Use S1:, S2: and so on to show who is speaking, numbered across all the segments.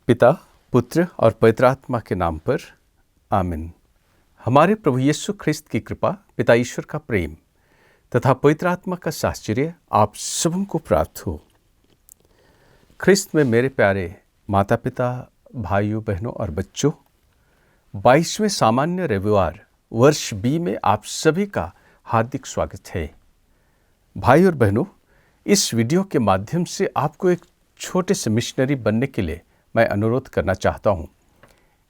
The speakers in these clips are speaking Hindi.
S1: पिता, पुत्र और पवित्र आत्मा के नाम पर आमीन। हमारे प्रभु यीशु ख्रिस्त की कृपा, पिता ईश्वर का प्रेम तथा पवित्र आत्मा का साहचर्य आप सबों को प्राप्त हो। ख्रिस्त में मेरे प्यारे माता पिता, भाइयों बहनों और बच्चों, 22वें सामान्य रविवार वर्ष बी में आप सभी का हार्दिक स्वागत है। भाई और बहनों, इस वीडियो के माध्यम से आपको एक छोटे से मिशनरी बनने के लिए मैं अनुरोध करना चाहता हूँ।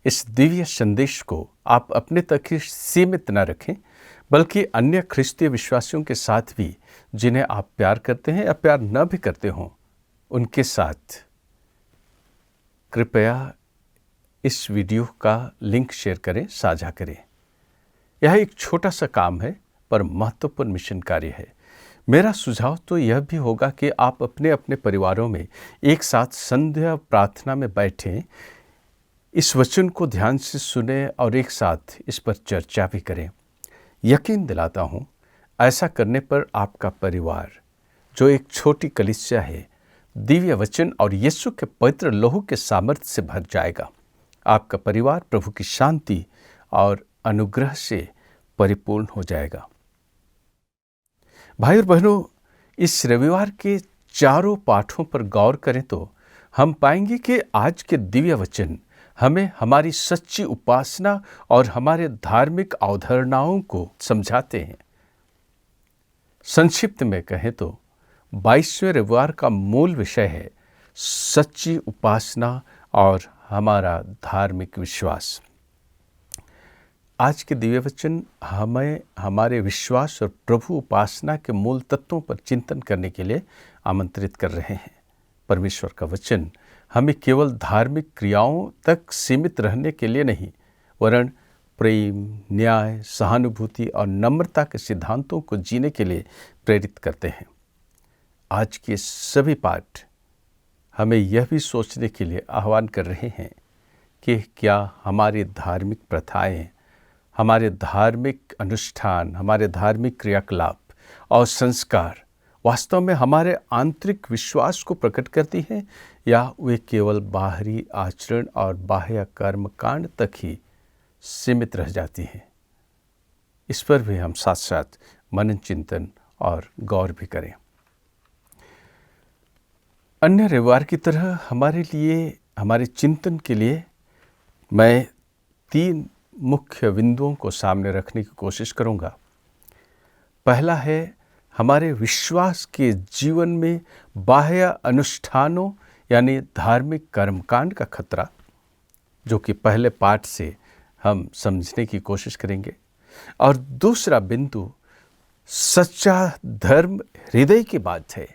S1: इस दिव्य संदेश को आप अपने तक ही सीमित न रखें, बल्कि अन्य ख्रिस्तीय विश्वासियों के साथ भी, जिन्हें आप प्यार करते हैं या प्यार न भी करते हों, उनके साथ कृपया इस वीडियो का लिंक शेयर करें, साझा करें। यह एक छोटा सा काम है, पर महत्वपूर्ण मिशन कार्य है। मेरा सुझाव तो यह भी होगा कि आप अपने अपने परिवारों में एक साथ संध्या प्रार्थना में बैठें, इस वचन को ध्यान से सुने और एक साथ इस पर चर्चा भी करें। यकीन दिलाता हूँ, ऐसा करने पर आपका परिवार, जो एक छोटी कलीसिया है, दिव्य वचन और यीशु के पवित्र लहू के सामर्थ्य से भर जाएगा। आपका परिवार प्रभु की शांति और अनुग्रह से परिपूर्ण हो जाएगा। भाई और बहनों, इस रविवार के चारों पाठों पर गौर करें तो हम पाएंगे कि आज के दिव्य वचन हमें हमारी सच्ची उपासना और हमारे धार्मिक अवधारणाओं को समझाते हैं। संक्षिप्त में कहें तो 22वें रविवार का मूल विषय है सच्ची उपासना और हमारा धार्मिक विश्वास। आज के दिव्य वचन हमें हमारे विश्वास और प्रभु उपासना के मूल तत्वों पर चिंतन करने के लिए आमंत्रित कर रहे हैं। परमेश्वर का वचन हमें केवल धार्मिक क्रियाओं तक सीमित रहने के लिए नहीं, वरन प्रेम, न्याय, सहानुभूति और नम्रता के सिद्धांतों को जीने के लिए प्रेरित करते हैं। आज के सभी पाठ हमें यह भी सोचने के लिए आह्वान कर रहे हैं कि क्या हमारी धार्मिक प्रथाएं, हमारे धार्मिक अनुष्ठान, हमारे धार्मिक क्रियाकलाप और संस्कार वास्तव में हमारे आंतरिक विश्वास को प्रकट करती हैं, या वे केवल बाहरी आचरण और बाह्य कर्म कांड तक ही सीमित रह जाती हैं। इस पर भी हम साथ साथ मनन चिंतन और गौर भी करें। अन्य रविवार की तरह हमारे लिए, हमारे चिंतन के लिए मैं 3 मुख्य बिंदुओं को सामने रखने की कोशिश करूंगा। पहला है हमारे विश्वास के जीवन में बाह्य अनुष्ठानों यानी धार्मिक कर्मकांड का खतरा, जो कि पहले पाठ से हम समझने की कोशिश करेंगे। और दूसरा बिंदु सच्चा धर्म हृदय की बात है,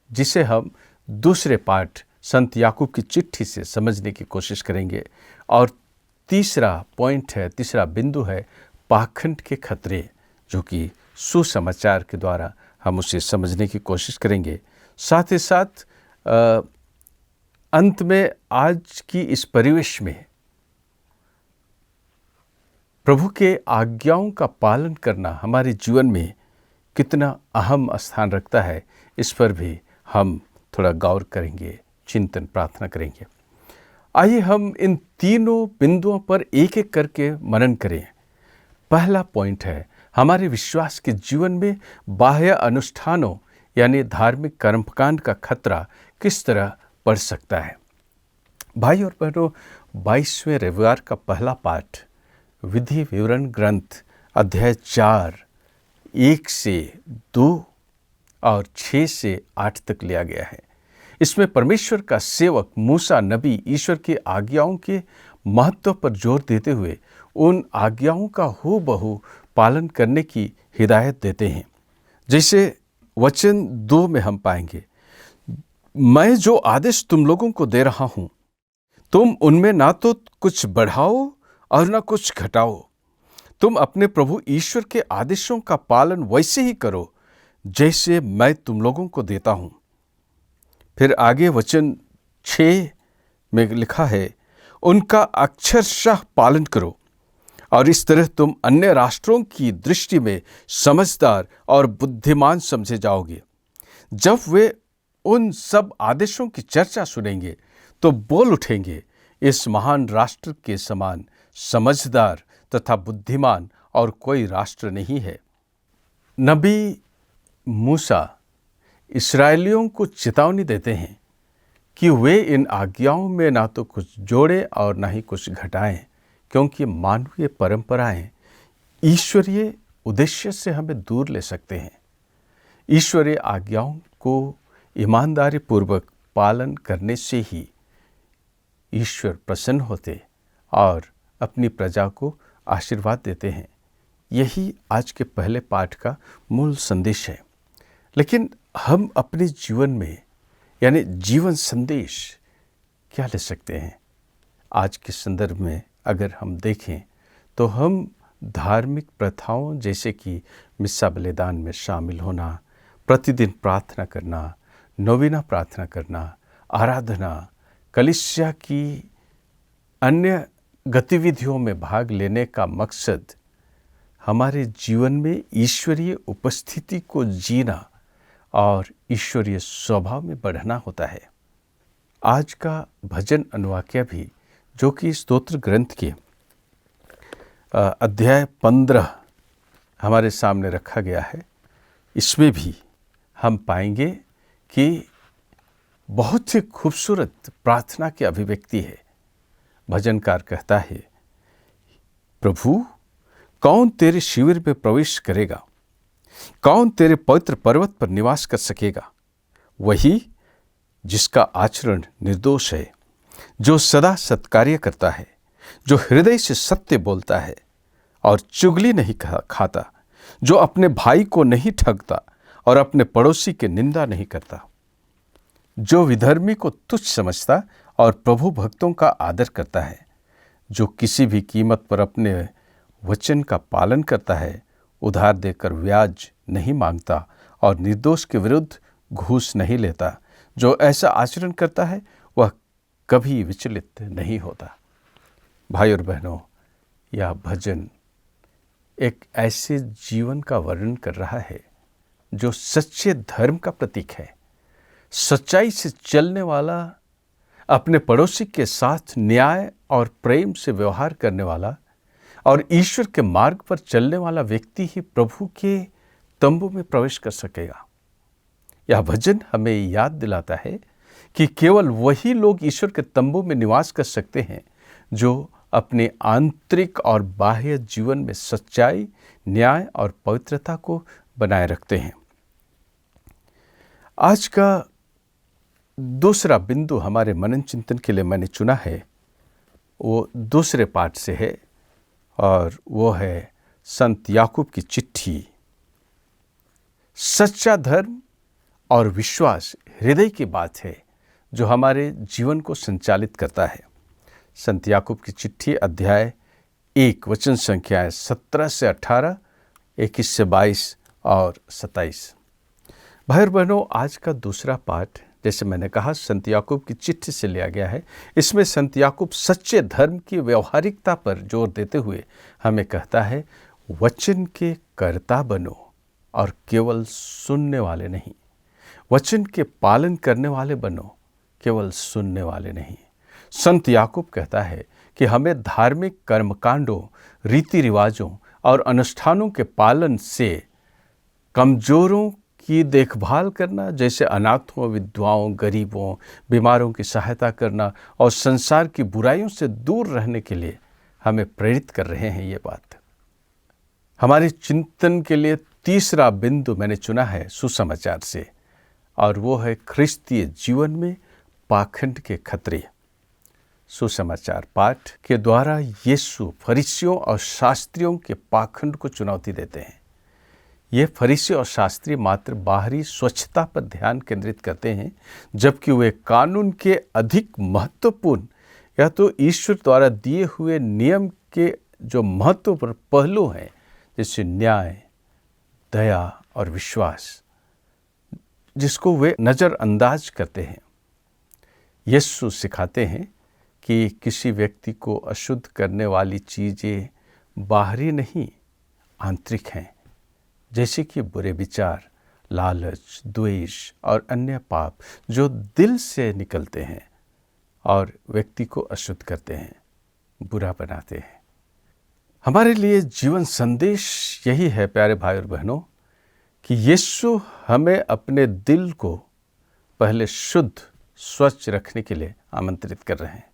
S1: जिसे हम दूसरे पाठ संत याकूब की चिट्ठी से समझने की कोशिश करेंगे। और तीसरा बिंदु है पाखंड के खतरे, जो कि सुसमाचार के द्वारा हम उसे समझने की कोशिश करेंगे। साथ ही साथ अंत में आज की इस परिवेश में प्रभु के आज्ञाओं का पालन करना हमारे जीवन में कितना अहम स्थान रखता है, इस पर भी हम थोड़ा गौर करेंगे, चिंतन प्रार्थना करेंगे। आइए हम इन तीनों बिंदुओं पर एक एक करके मनन करें। पहला पॉइंट है हमारे विश्वास के जीवन में बाह्य अनुष्ठानों यानी धार्मिक कर्मकांड का खतरा किस तरह बढ़ सकता है। भाई और बहनों, 22वें रविवार का पहला पाठ विधि विवरण ग्रंथ अध्याय 4 1 से 2 और 6 से 8 तक लिया गया है। इसमें परमेश्वर का सेवक मूसा नबी ईश्वर की आज्ञाओं के महत्व पर जोर देते हुए उन आज्ञाओं का हूबहू पालन करने की हिदायत देते हैं। जैसे वचन 2 में हम पाएंगे, मैं जो आदेश तुम लोगों को दे रहा हूं, तुम उनमें ना तो कुछ बढ़ाओ और ना कुछ घटाओ। तुम अपने प्रभु ईश्वर के आदेशों का पालन वैसे ही करो जैसे मैं तुम लोगों को देता हूं। फिर आगे वचन 6 में लिखा है, उनका अक्षरशः पालन करो, और इस तरह तुम अन्य राष्ट्रों की दृष्टि में समझदार और बुद्धिमान समझे जाओगे। जब वे उन सब आदेशों की चर्चा सुनेंगे तो बोल उठेंगे, इस महान राष्ट्र के समान समझदार तथा बुद्धिमान और कोई राष्ट्र नहीं है। नबी मूसा इस्राएलियों को चेतावनी देते हैं कि वे इन आज्ञाओं में ना तो कुछ जोड़ें और ना ही कुछ घटाएं, क्योंकि मानवीय परंपराएं ईश्वरीय उद्देश्य से हमें दूर ले सकते हैं। ईश्वरीय आज्ञाओं को ईमानदारी पूर्वक पालन करने से ही ईश्वर प्रसन्न होते और अपनी प्रजा को आशीर्वाद देते हैं। यही आज के पहले पाठ का मूल संदेश है। लेकिन हम अपने जीवन में यानी जीवन संदेश क्या ले सकते हैं? आज के संदर्भ में अगर हम देखें तो हम धार्मिक प्रथाओं जैसे कि मिस्सा बलिदान में शामिल होना, प्रतिदिन प्रार्थना करना, नौवीना प्रार्थना करना, आराधना, कलीसिया की अन्य गतिविधियों में भाग लेने का मकसद हमारे जीवन में ईश्वरीय उपस्थिति को जीना और ईश्वरीय स्वभाव में बढ़ना होता है। आज का भजन अनुवाक्य भी, जो कि स्तोत्र ग्रंथ के अध्याय 15 हमारे सामने रखा गया है, इसमें भी हम पाएंगे कि बहुत ही खूबसूरत प्रार्थना की अभिव्यक्ति है। भजनकार कहता है, प्रभु कौन तेरे शिविर में प्रवेश करेगा? कौन तेरे पवित्र पर्वत पर निवास कर सकेगा? वही जिसका आचरण निर्दोष है, जो सदा सत्कार्य करता है, जो हृदय से सत्य बोलता है और चुगली नहीं खाता, जो अपने भाई को नहीं ठगता और अपने पड़ोसी की निंदा नहीं करता, जो विधर्मी को तुच्छ समझता और प्रभु भक्तों का आदर करता है, जो किसी भी कीमत पर अपने वचन का पालन करता है, उधार देकर ब्याज नहीं मांगता और निर्दोष के विरुद्ध घूस नहीं लेता। जो ऐसा आचरण करता है वह कभी विचलित नहीं होता। भाई और बहनों, यह भजन एक ऐसे जीवन का वर्णन कर रहा है जो सच्चे धर्म का प्रतीक है। सच्चाई से चलने वाला, अपने पड़ोसी के साथ न्याय और प्रेम से व्यवहार करने वाला और ईश्वर के मार्ग पर चलने वाला व्यक्ति ही प्रभु के तंबू में प्रवेश कर सकेगा। यह भजन हमें याद दिलाता है कि केवल वही लोग ईश्वर के तंबू में निवास कर सकते हैं जो अपने आंतरिक और बाह्य जीवन में सच्चाई, न्याय और पवित्रता को बनाए रखते हैं। आज का दूसरा बिंदु हमारे मनन चिंतन के लिए मैंने चुना है, वो दूसरे पाठ से है और वो है संत याकूब की चिट्ठी। सच्चा धर्म और विश्वास हृदय की बात है जो हमारे जीवन को संचालित करता है। संत याकूब की चिट्ठी अध्याय 1 वचन संख्याएं 17 से 18, 21 से 22 और 27। भाई और बहनों, आज का दूसरा पाठ, जैसे मैंने कहा, संत याकूब की चिट्ठी से लिया गया है। इसमें संत याकूब सच्चे धर्म की व्यवहारिकता पर जोर देते हुए हमें कहता है, वचन के कर्ता बनो और केवल सुनने वाले नहीं। वचन के पालन करने वाले बनो, केवल सुनने वाले नहीं। संत याकूब कहता है कि हमें धार्मिक कर्मकांडों, रीति रिवाजों और अनुष्ठानों के पालन से कमजोरों की देखभाल करना, जैसे अनाथों, विधवाओं, गरीबों, बीमारों की सहायता करना और संसार की बुराइयों से दूर रहने के लिए हमें प्रेरित कर रहे हैं। ये बात हमारे चिंतन के लिए तीसरा बिंदु मैंने चुना है सुसमाचार से, और वो है ख्रिस्तीय जीवन में पाखंड के खतरे। सुसमाचार पाठ के द्वारा यीशु फरीसियों और शास्त्रियों के पाखंड को चुनौती देते हैं। ये फरीसी और शास्त्री मात्र बाहरी स्वच्छता पर ध्यान केंद्रित करते हैं, जबकि वे कानून के अधिक महत्वपूर्ण या तो ईश्वर द्वारा दिए हुए नियम के जो महत्वपूर्ण पहलू हैं, जैसे न्याय, दया और विश्वास, जिसको वे नज़रअंदाज करते हैं। यीशु सिखाते हैं कि किसी व्यक्ति को अशुद्ध करने वाली चीज़ें बाहरी नहीं, आंतरिक हैं, जैसे कि बुरे विचार, लालच, द्वेष और अन्य पाप जो दिल से निकलते हैं और व्यक्ति को अशुद्ध करते हैं, बुरा बनाते हैं। हमारे लिए जीवन संदेश यही है प्यारे भाई और बहनों कि यीशु हमें अपने दिल को पहले शुद्ध स्वच्छ रखने के लिए आमंत्रित कर रहे हैं,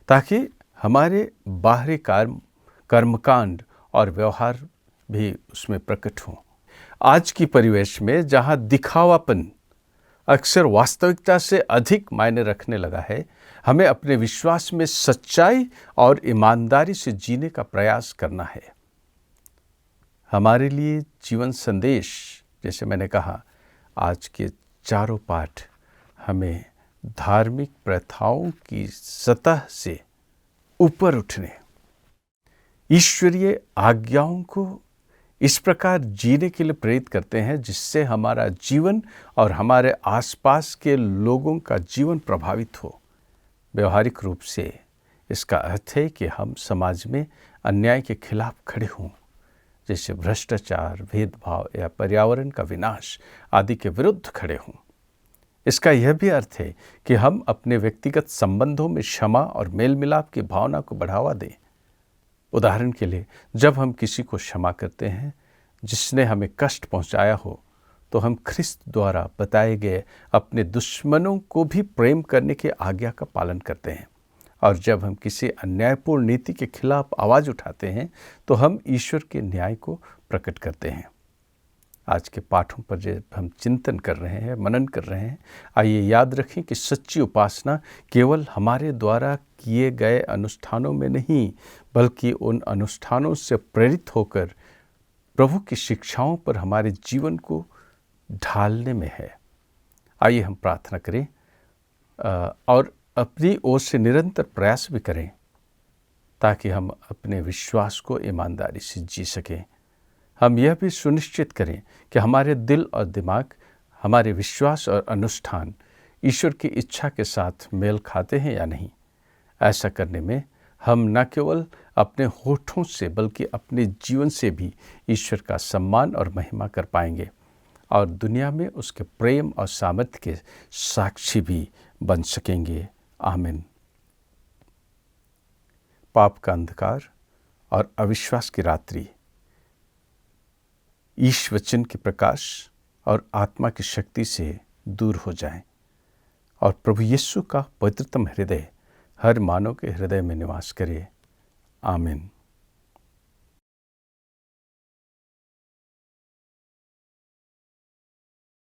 S1: ताकि हमारे बाहरी कर्मकांड और व्यवहार भी उसमें प्रकट हों। आज की परिवेश में जहाँ दिखावापन अक्सर वास्तविकता से अधिक मायने रखने लगा है, हमें अपने विश्वास में सच्चाई और ईमानदारी से जीने का प्रयास करना है। हमारे लिए जीवन संदेश, जैसे मैंने कहा, आज के चारों पाठ हमें धार्मिक प्रथाओं की सतह से ऊपर उठने, ईश्वरीय आज्ञाओं को इस प्रकार जीने के लिए प्रेरित करते हैं जिससे हमारा जीवन और हमारे आसपास के लोगों का जीवन प्रभावित हो। व्यवहारिक रूप से इसका अर्थ है कि हम समाज में अन्याय के खिलाफ खड़े हों, जैसे भ्रष्टाचार, भेदभाव या पर्यावरण का विनाश आदि के विरुद्ध खड़े हों। इसका यह भी अर्थ है कि हम अपने व्यक्तिगत संबंधों में क्षमा और मेल मिलाप की भावना को बढ़ावा दें। उदाहरण के लिए, जब हम किसी को क्षमा करते हैं जिसने हमें कष्ट पहुंचाया हो, तो हम ख्रिस्त द्वारा बताए गए अपने दुश्मनों को भी प्रेम करने की आज्ञा का पालन करते हैं। और जब हम किसी अन्यायपूर्ण नीति के खिलाफ आवाज़ उठाते हैं, तो हम ईश्वर के न्याय को प्रकट करते हैं। आज के पाठों पर जब हम चिंतन कर रहे हैं, मनन कर रहे हैं, आइए याद रखें कि सच्ची उपासना केवल हमारे द्वारा किए गए अनुष्ठानों में नहीं, बल्कि उन अनुष्ठानों से प्रेरित होकर प्रभु की शिक्षाओं पर हमारे जीवन को ढालने में है। आइए हम प्रार्थना करें और अपनी ओर से निरंतर प्रयास भी करें, ताकि हम अपने विश्वास को ईमानदारी से जी सकें। हम यह भी सुनिश्चित करें कि हमारे दिल और दिमाग, हमारे विश्वास और अनुष्ठान ईश्वर की इच्छा के साथ मेल खाते हैं या नहीं। ऐसा करने में हम न केवल अपने होठों से बल्कि अपने जीवन से भी ईश्वर का सम्मान और महिमा कर पाएंगे और दुनिया में उसके प्रेम और सामर्थ्य के साक्षी भी बन सकेंगे। आमीन। पाप का अंधकार और अविश्वास की रात्रि ईश वचन के प्रकाश और आत्मा की शक्ति से दूर हो जाएं और प्रभु यीशु का पवित्रतम हृदय हर मानव के हृदय में निवास करे। आमीन।